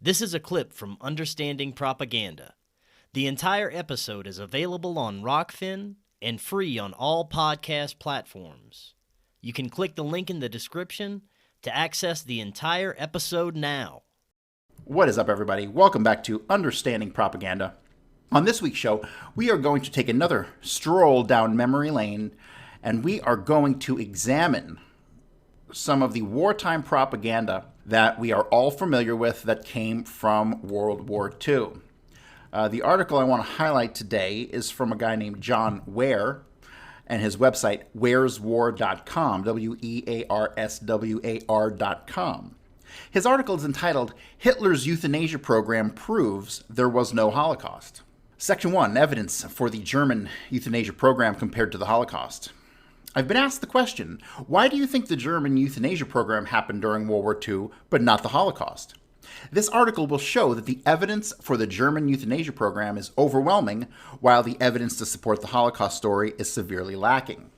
This is a clip from Understanding Propaganda. The entire episode is available on Rockfin and free on all podcast platforms. You can click the link in the description to access the entire episode now. What is up, everybody? Welcome back to Understanding Propaganda. On this week's show, we are going to take another stroll down memory lane, and we are going to examine some of the wartime propaganda that we are all familiar with that came from World War II. The article I want to highlight today is from a guy named John Ware and his website, wearswar.com, wearswar.com. His article is entitled, Hitler's Euthanasia Program Proves There Was No Holocaust. Section 1, Evidence for the German Euthanasia Program Compared to the Holocaust. I've been asked the question, why do you think the German euthanasia program happened during World War II, but not the Holocaust? This article will show that the evidence for the German euthanasia program is overwhelming, while the evidence to support the Holocaust story is severely lacking.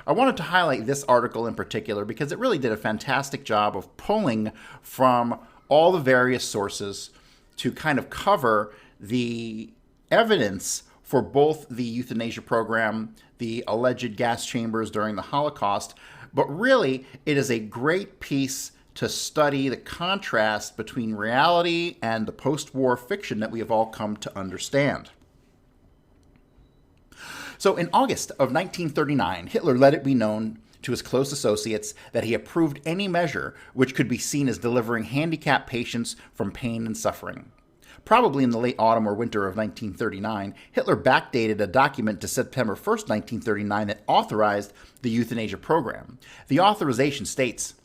I wanted to highlight this article in particular because it really did a fantastic job of pulling from all the various sources to kind of cover the evidence for both the euthanasia program, the alleged gas chambers during the Holocaust, but really it is a great piece to study the contrast between reality and the post-war fiction that we have all come to understand. So in August of 1939, Hitler let it be known to his close associates that he approved any measure which could be seen as delivering handicapped patients from pain and suffering. Probably in the late autumn or winter of 1939, Hitler backdated a document to September 1st, 1939 that authorized the euthanasia program. The authorization states,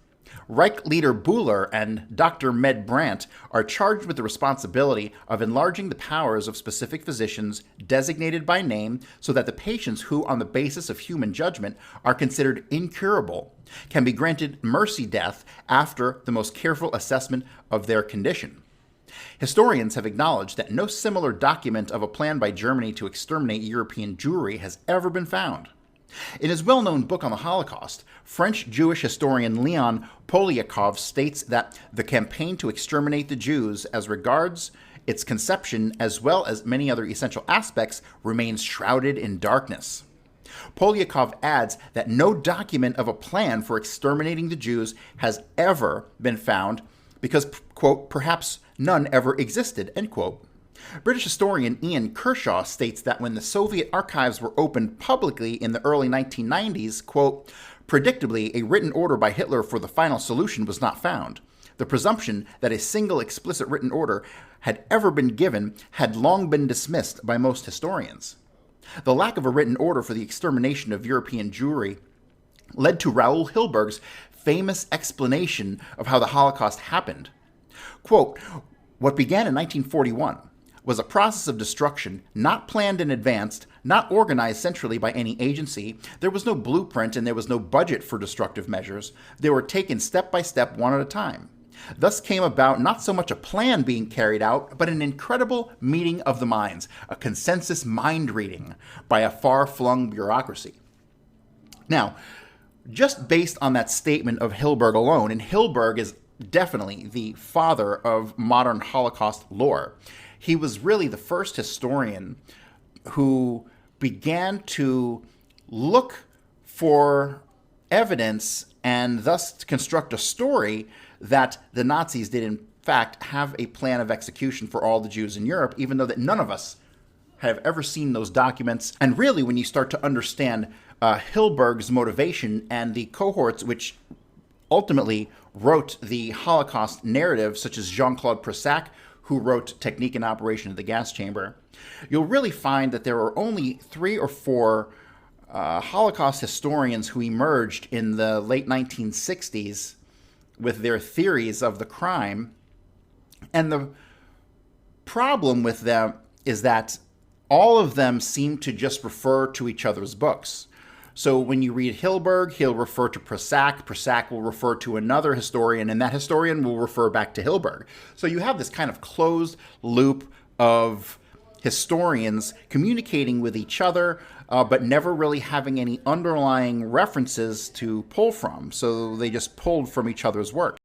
Reich leader Buhler and Dr. Med Brandt are charged with the responsibility of enlarging the powers of specific physicians designated by name so that the patients who, on the basis of human judgment, are considered incurable, can be granted mercy death after the most careful assessment of their condition. Historians have acknowledged that no similar document of a plan by Germany to exterminate European Jewry has ever been found. In his well-known book on the Holocaust, French Jewish historian Leon Poliakov states that the campaign to exterminate the Jews as regards its conception as well as many other essential aspects remains shrouded in darkness. Poliakov adds that no document of a plan for exterminating the Jews has ever been found because, quote, perhaps none ever existed, end quote. British historian Ian Kershaw states that when the Soviet archives were opened publicly in the early 1990s, quote, predictably, a written order by Hitler for the final solution was not found. The presumption that a single explicit written order had ever been given had long been dismissed by most historians. The lack of a written order for the extermination of European Jewry led to Raoul Hilberg's famous explanation of how the Holocaust happened. Quote, what began in 1941 was a process of destruction not planned in advance, not organized centrally by any agency. There was no blueprint and there was no budget for destructive measures. They were taken step by step, one at a time. Thus came about not so much a plan being carried out, but an incredible meeting of the minds, a consensus mind reading by a far-flung bureaucracy. Now, just based on that statement of Hilberg alone, and Hilberg is definitely the father of modern Holocaust lore. He was really the first historian who began to look for evidence and thus construct a story that the Nazis did in fact have a plan of execution for all the Jews in Europe, even though that none of us have ever seen those documents. And really, when you start to understand Hilberg's motivation and the cohorts which ultimately wrote the Holocaust narrative, such as Jean-Claude Pressac, who wrote Technique and Operation of the Gas Chamber, you'll really find that there are only 3 or 4 Holocaust historians who emerged in the late 1960s with their theories of the crime. And the problem with them is that all of them seem to just refer to each other's books. So when you read Hilberg, he'll refer to Pressac. Pressac will refer to another historian, and that historian will refer back to Hilberg. So you have this kind of closed loop of historians communicating with each other, but never really having any underlying references to pull from. So they just pulled from each other's work.